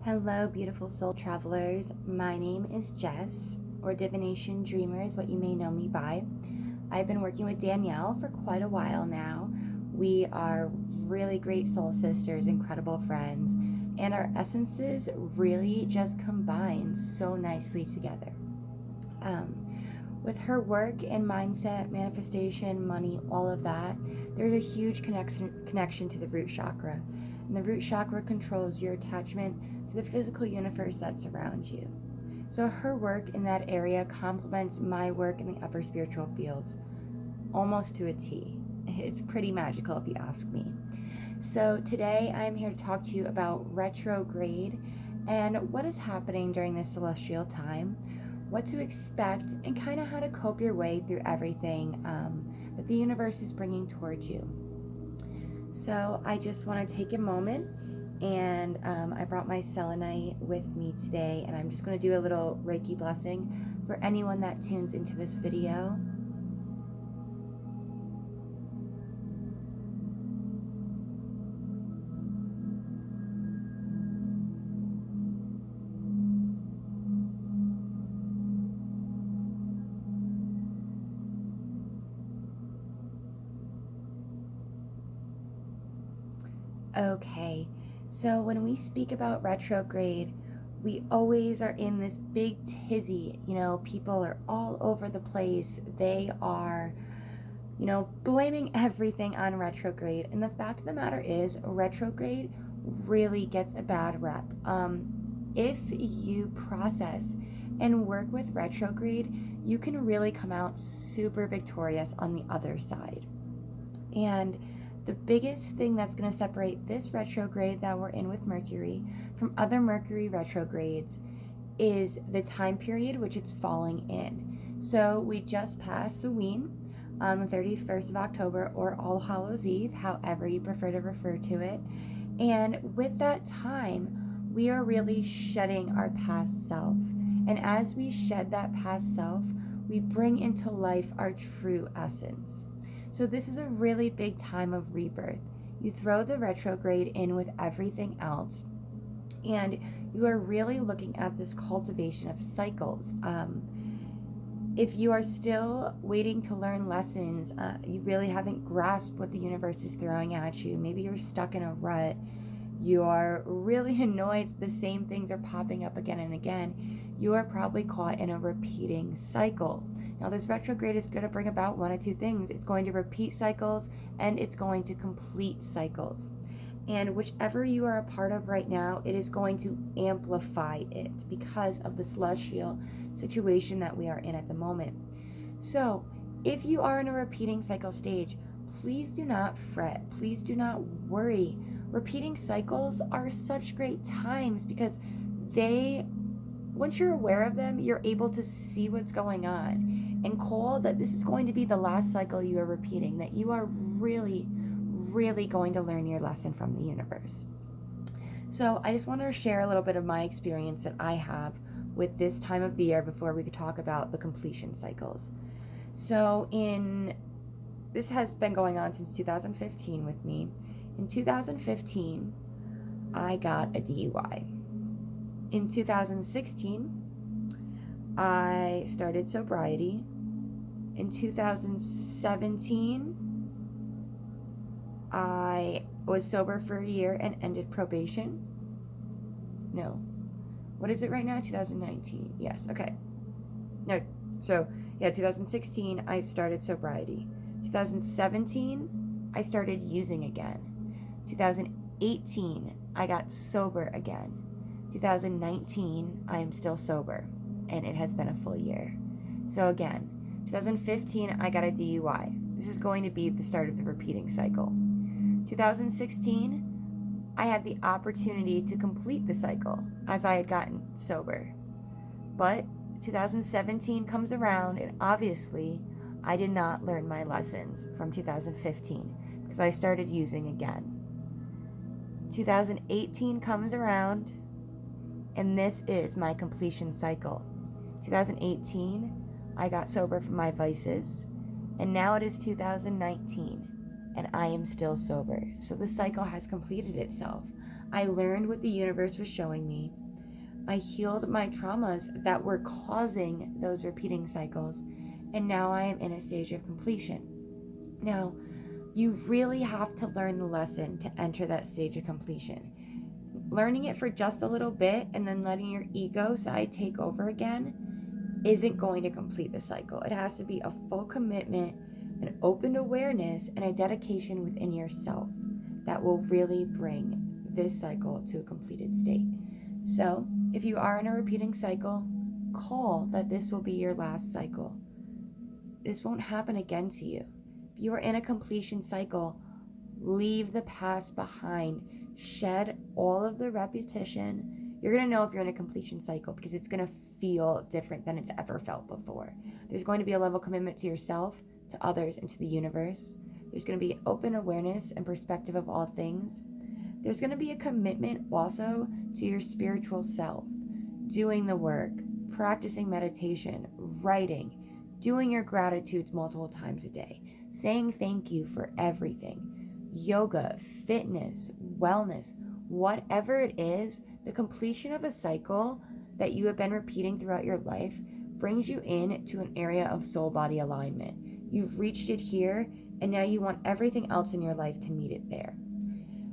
Hello, beautiful soul travelers. My name is Jess, or Divination Dreamer is what you may know me by. I've been working with Danielle for quite a while now. We are really great soul sisters, incredible friends, and our essences really just combine so nicely together. With her work and mindset, manifestation, money, all of that, there's a huge connection to the root chakra. And the root chakra controls your attachment to the physical universe that surrounds you. So her work in that area complements my work in the upper spiritual fields almost to a T. It's pretty magical if you ask me. So today I'm here to talk to you about retrograde and what is happening during this celestial time, what to expect, and kind of how to cope your way through everything that the universe is bringing towards you. So I just want to take a moment, and I brought my selenite with me today, and I'm just going to do a little Reiki blessing for anyone that tunes into this video. Okay, so when we speak about retrograde, we always are in this big tizzy. People are all over the place. They are, blaming everything on retrograde. And the fact of the matter is, retrograde really gets a bad rep. If you process and work with retrograde, you can really come out super victorious on the other side. And the biggest thing that's going to separate this retrograde that we're in with Mercury from other Mercury retrogrades is the time period which it's falling in. So we just passed Samhain on the 31st of October, or All Hallows Eve, however you prefer to refer to it. And with that time, we are really shedding our past self. And as we shed that past self, we bring into life our true essence. So this is a really big time of rebirth. You throw the retrograde in with everything else, and you are really looking at this cultivation of cycles. If you are still waiting to learn lessons, you really haven't grasped what the universe is throwing at you. Maybe you're stuck in a rut. You are really annoyed the same things are popping up again and again. You are probably caught in a repeating cycle. Now, this retrograde is going to bring about one of two things. It's going to repeat cycles, and it's going to complete cycles. And whichever you are a part of right now, it is going to amplify it because of the celestial situation that we are in at the moment. So, if you are in a repeating cycle stage, please do not fret. Please do not worry. Repeating cycles are such great times because once you're aware of them, you're able to see what's going on and call that this is going to be the last cycle you are repeating, that you are really, really going to learn your lesson from the universe. So I just wanted to share a little bit of my experience that I have with this time of the year before we could talk about the completion cycles. So this has been going on since 2015 with me. In 2015, I got a DUI. In 2016, I started sobriety. In 2017, I was sober for a year and ended probation. No. What is it right now? 2019. Yes, okay. No, so, 2016, I started sobriety. 2017, I started using again. 2018, I got sober again. 2019, I am still sober, and it has been a full year. So again, 2015, I got a DUI. This is going to be the start of the repeating cycle. 2016, I had the opportunity to complete the cycle as I had gotten sober. But 2017 comes around, and obviously, I did not learn my lessons from 2015 because I started using again. 2018 comes around, and this is my completion cycle. 2018, I got sober from my vices, and now it is 2019, and I am still sober. So the cycle has completed itself. I learned what the universe was showing me. I healed my traumas that were causing those repeating cycles, and now I am in a stage of completion. Now, you really have to learn the lesson to enter that stage of completion. Learning it for just a little bit and then letting your ego side take over again isn't going to complete the cycle. It has to be a full commitment, an open awareness, and a dedication within yourself that will really bring this cycle to a completed state. So, if you are in a repeating cycle, call that this will be your last cycle. This won't happen again to you. If you are in a completion cycle, leave the past behind. Shed all of the repetition. You're going to know if you're in a completion cycle because it's going to feel different than it's ever felt before. There's going to be a level of commitment to yourself, to others, and to the universe. There's going to be open awareness and perspective of all things. There's going to be a commitment also to your spiritual self, doing the work, practicing meditation, writing, doing your gratitudes multiple times a day, saying thank you for everything. Yoga, fitness, wellness, whatever it is, the completion of a cycle that you have been repeating throughout your life brings you into an area of soul-body alignment. You've reached it here, and now you want everything else in your life to meet it there.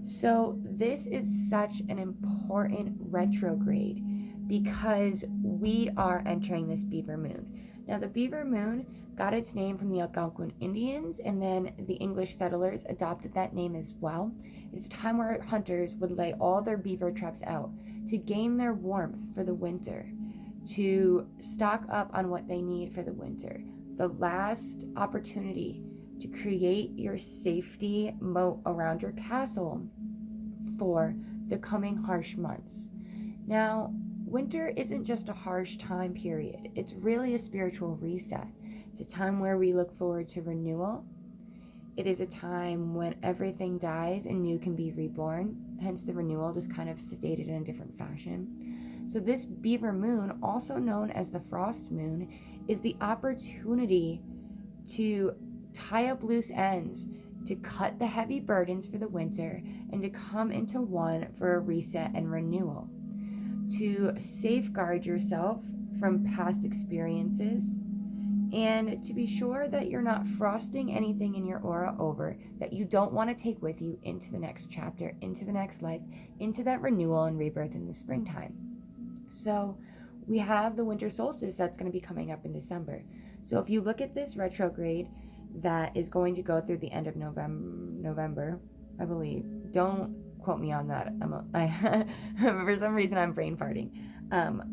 So this is such an important retrograde because we are entering this Beaver Moon. Now, the Beaver Moon got its name from the Algonquin Indians, and then the English settlers adopted that name as well. It's a time where hunters would lay all their beaver traps out to gain their warmth for the winter, to stock up on what they need for the winter. The last opportunity to create your safety moat around your castle for the coming harsh months. Now, winter isn't just a harsh time period. It's really a spiritual reset. It's a time where we look forward to renewal. It is a time when everything dies and new can be reborn. Hence the renewal, just kind of stated in a different fashion. So this Beaver Moon, also known as the Frost Moon, is the opportunity to tie up loose ends, to cut the heavy burdens for the winter, and to come into one for a reset and renewal. To safeguard yourself from past experiences, and to be sure that you're not frosting anything in your aura over that you don't want to take with you into the next chapter, into the next life, into that renewal and rebirth in the springtime. So we have the winter solstice that's going to be coming up in December. So if you look at this retrograde that is going to go through the end of November, I believe. Don't quote me on that. For some reason I'm brain farting.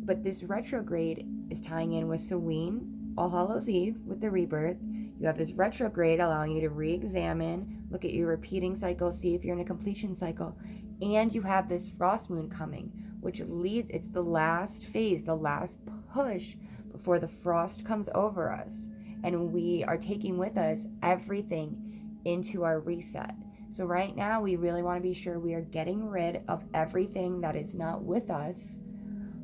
But this retrograde is tying in with Samhain, All Hallows Eve, with the rebirth. You have this retrograde allowing you to re-examine, look at your repeating cycle, see if you're in a completion cycle. And you have this frost moon coming, which leads, it's the last phase, the last push before the frost comes over us. And we are taking with us everything into our reset. So right now, we really want to be sure we are getting rid of everything that is not with us.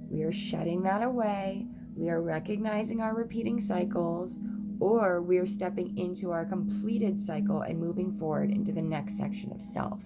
We are shedding that away. We are recognizing our repeating cycles, or we are stepping into our completed cycle and moving forward into the next section of self.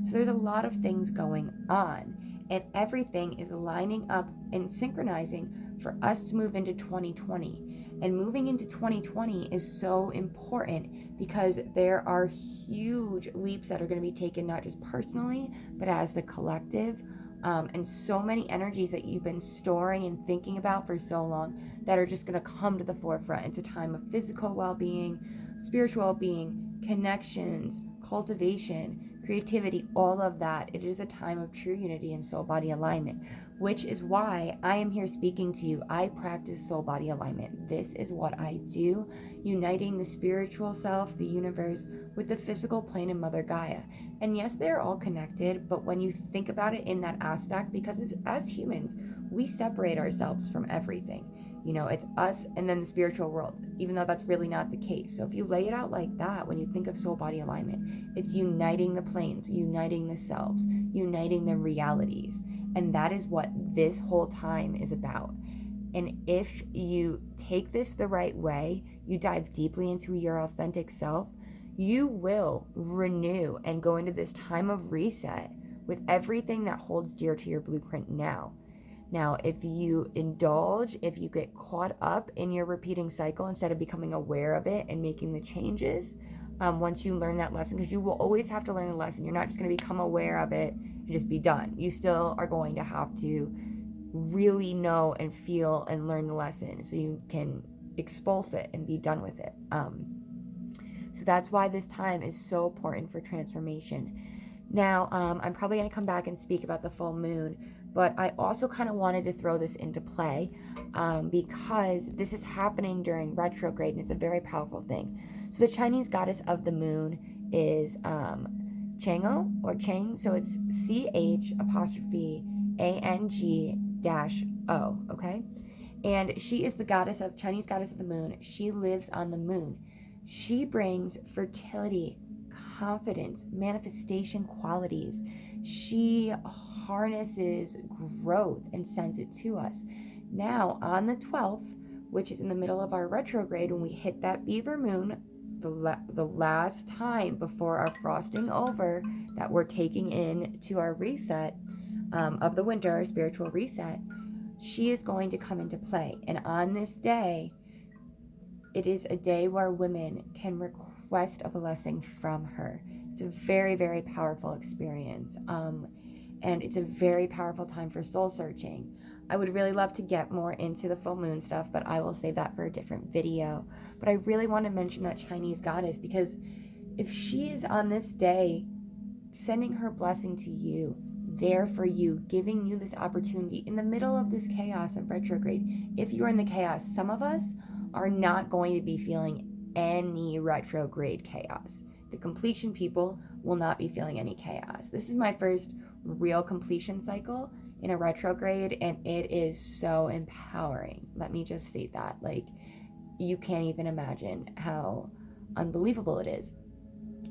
So there's a lot of things going on, and everything is lining up and synchronizing for us to move into 2020. And moving into 2020 is so important because there are huge leaps that are going to be taken, not just personally, but as the collective. And so many energies that you've been storing and thinking about for so long that are just going to come to the forefront. It's a time of physical well-being, spiritual well-being, connections, cultivation, creativity, all of that. It is a time of true unity and soul-body alignment, which is why I am here speaking to you. I practice soul-body alignment. This is what I do, uniting the spiritual self, the universe, with the physical plane and Mother Gaia. And yes, they're all connected, but when you think about it in that aspect, because as humans, we separate ourselves from everything. You know, it's us and then the spiritual world, even though that's really not the case. So if you lay it out like that, when you think of soul-body alignment, it's uniting the planes, uniting the selves, uniting the realities. And that is what this whole time is about. And if you take this the right way, you dive deeply into your authentic self, you will renew and go into this time of reset with everything that holds dear to your blueprint now. Now, if you indulge, if you get caught up in your repeating cycle instead of becoming aware of it and making the changes, once you learn that lesson, because you will always have to learn the lesson. You're not just going to become aware of it and just be done. You still are going to have to really know and feel and learn the lesson so you can expulse it and be done with it. So that's why this time is so important for transformation. Now, I'm probably going to come back and speak about the full moon, but I also kind of wanted to throw this into play because this is happening during retrograde, and it's a very powerful thing. So the Chinese goddess of the moon is Chang'o or Chang, so it's CH'Ang-O, okay? And she is the Chinese goddess of the moon. She lives on the moon. She brings fertility, confidence, manifestation qualities. She harnesses growth and sends it to us. Now, on the 12th, which is in the middle of our retrograde, when we hit that Beaver Moon, the last time before our frosting over that we're taking in to our reset of the winter, our spiritual reset, she is going to come into play. And on this day, it is a day where women can request a blessing from her. It's a very, very powerful experience. And it's a very powerful time for soul searching. I would really love to get more into the full moon stuff, but I will save that for a different video. But I really want to mention that Chinese goddess, because if she is on this day sending her blessing to you, there for you, giving you this opportunity in the middle of this chaos of retrograde, if you're in the chaos, some of us are not going to be feeling any retrograde chaos. The completion people will not be feeling any chaos. This is my first real completion cycle in a retrograde, and it is so empowering. Let me just state that. Like, you can't even imagine how unbelievable it is.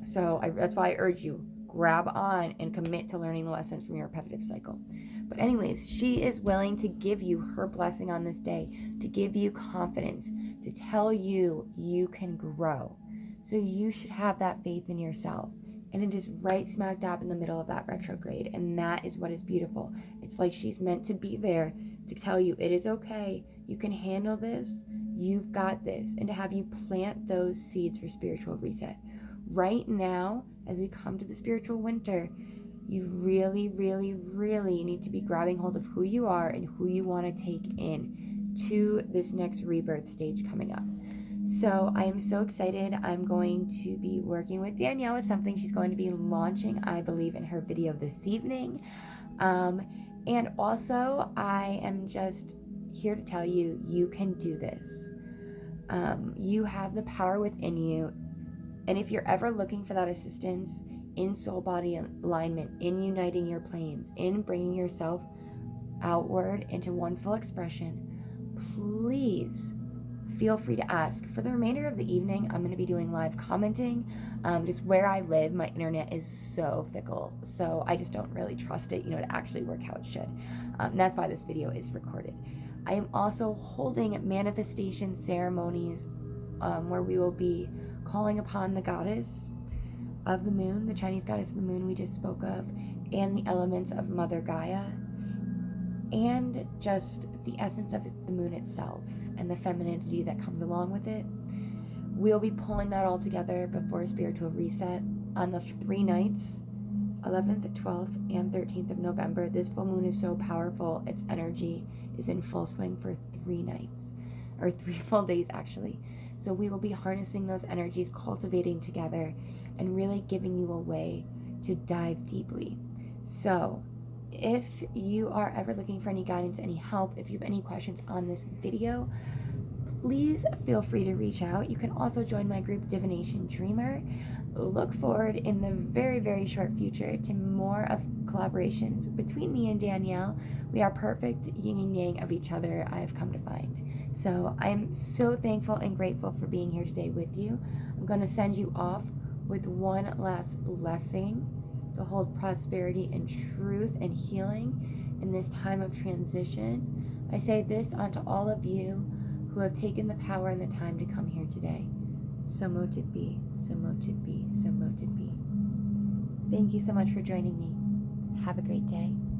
So that's why I urge you, grab on and commit to learning the lessons from your repetitive cycle. But anyways, she is willing to give you her blessing on this day, to give you confidence, to tell you you can grow. So you should have that faith in yourself. And it is right smack dab in the middle of that retrograde. And that is what is beautiful. It's like she's meant to be there to tell you it is okay. You can handle this. You've got this. And to have you plant those seeds for spiritual reset. Right now, as we come to the spiritual winter, you really, really, really need to be grabbing hold of who you are and who you want to take in to this next rebirth stage coming up. So I am so excited. I'm going to be working with Danielle with something she's going to be launching, I believe, in her video this evening. And also, I am just here to tell you, you can do this. You have the power within you. And if you're ever looking for that assistance in soul body alignment, in uniting your planes, in bringing yourself outward into one full expression, please feel free to ask. For the remainder of the evening, I'm going to be doing live commenting. Just where I live, my internet is so fickle, so I just don't really trust it, to actually work how it should. And that's why this video is recorded. I am also holding manifestation ceremonies where we will be calling upon the goddess of the moon, the Chinese goddess of the moon we just spoke of, and the elements of Mother Gaia, and just the essence of the moon itself and the femininity that comes along with it. We'll be pulling that all together before spiritual reset on the 3 nights, 11th, 12th, and 13th of November. This full moon is so powerful. Its energy is in full swing for 3 nights, or 3 full days actually. So we will be harnessing those energies, cultivating together, and really giving you a way to dive deeply. So if you are ever looking for any guidance, any help, if you have any questions on this video, please feel free to reach out. You can also join my group, Divination Dreamer. Look forward in the very, very short future to more of collaborations between me and Danielle. We are perfect yin and yang of each other, I've come to find. So I'm so thankful and grateful for being here today with you. I'm going to send you off with one last blessing to hold prosperity and truth and healing in this time of transition. I say this unto all of you who have taken the power and the time to come here today. So mote it be, so mote it be, so mote it be. Thank you so much for joining me. Have a great day.